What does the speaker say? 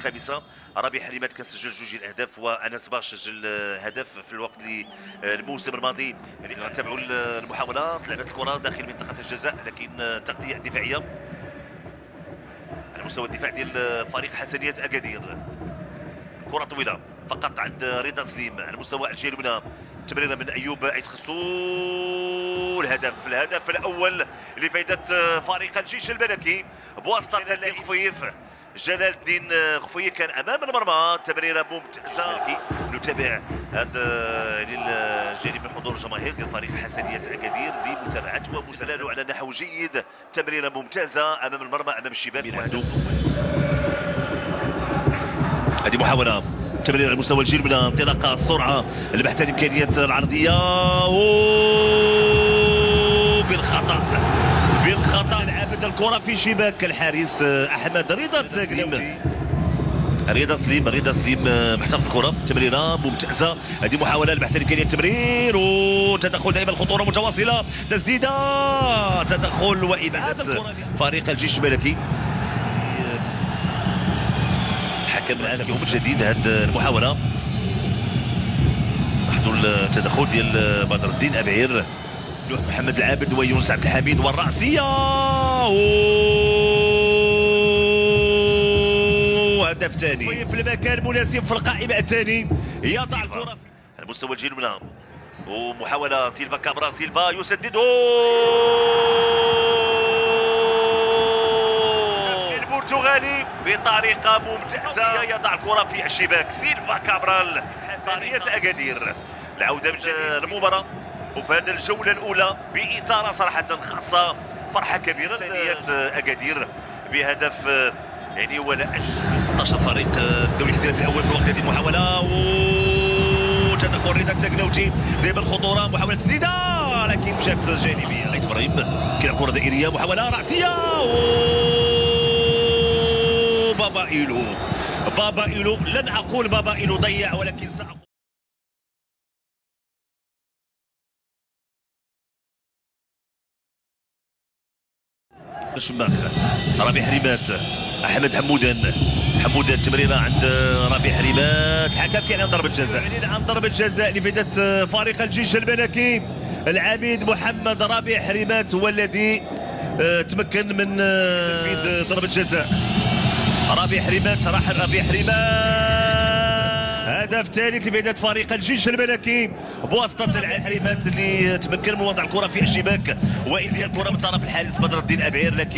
الخامسه. ربيع حريمات كان سجل جوج الاهداف، وانس باغ سجل هدف في الوقت اللي الموسم الماضي. يعني نتابعوا المحاولات، لعبت الكره داخل منطقه الجزاء، لكن تغطيه دفاعيه على مستوى الدفاع ديال فريق حسنيه اكادير. كره طويله فقط عند رضا سليم على مستوى الجهه اليمنى، تمريره من ايوب عيس خصو. الهدف الاول لفائده فريق الجيش الملكي بواسطه اللاعب خفيف جلال الدين خفيف، كان امام المرمى. تمريره ممتازه. نتابع هذا الجانب من حضور الجماهير ديال فريق حسنيه اكادير لمتابعته ومسلاله على نحو جيد. تمريره ممتازه امام المرمى امام الشباك. هذه محاوله تمرير على مستوى الجيل من انطلاقه السرعه، البحث عن امكانيات العرضيه بالخطا العابد الكره في شباك الحارس احمد رضا سليم محترم الكره. تمريره ممتازه، هذه محاوله البحث عن امكانيه التمرير وتدخل دائما، الخطوره متواصله، تسديده، تدخل وابعاد فريق الجيش الملكي. حكم الان في يوم جديد هذه المحاوله. لاحظوا التدخل ديال بدر الدين ابعير، لوح محمد العابد ويونس عبد الحميد، والراسيه وهدف ثاني في المكان المناسب في القائمه الثاني. يضع الكره على مستوى الجهه اليمنى، ومحاوله سيلفا كابرا، سيلفا يسدد البرتغالي بطريقه ممتازه، يضع الكره في الشباك. سيلفا كابرال حسنيه اكادير. العوده من المباراه وفي هذه الجوله الاولى باثاره صراحه خاصه، فرحه كبيره حسنيه اكادير بهدف يعني ولا 16 فريق الدوري الاحترافي الاول في الوقت. هذه المحاوله وتدخل رضا التكناوتي، دائما الخطوره، محاوله تسديده لكن مشات جانبيه. عيط ابراهيم كيلعب كره دائريه، محاوله راسيه بابا إيلو لن أقول بابا إيلو ضيع، ولكن سأقول شماخ. ربيع حريمات، أحمد حمودان تمريرة عند ربيع حريمات. الحكم كان عن ضربة جزاء، عن ضربة جزاء لفائدة فريق الجيش الملكي. العميد محمد ربيع حريمات هو الذي تمكن من تنفيذ ضربة جزاء. ربيع حريمات، راح ربيع حريمات. هدف ثالث لفائدة فريق الجيش الملكي بواسطة اللاعب حريمات اللي تمكن من وضع الكرة في الشباك، وإن كان الكرة من طرف الحارس بدر الدين أبعير، لكن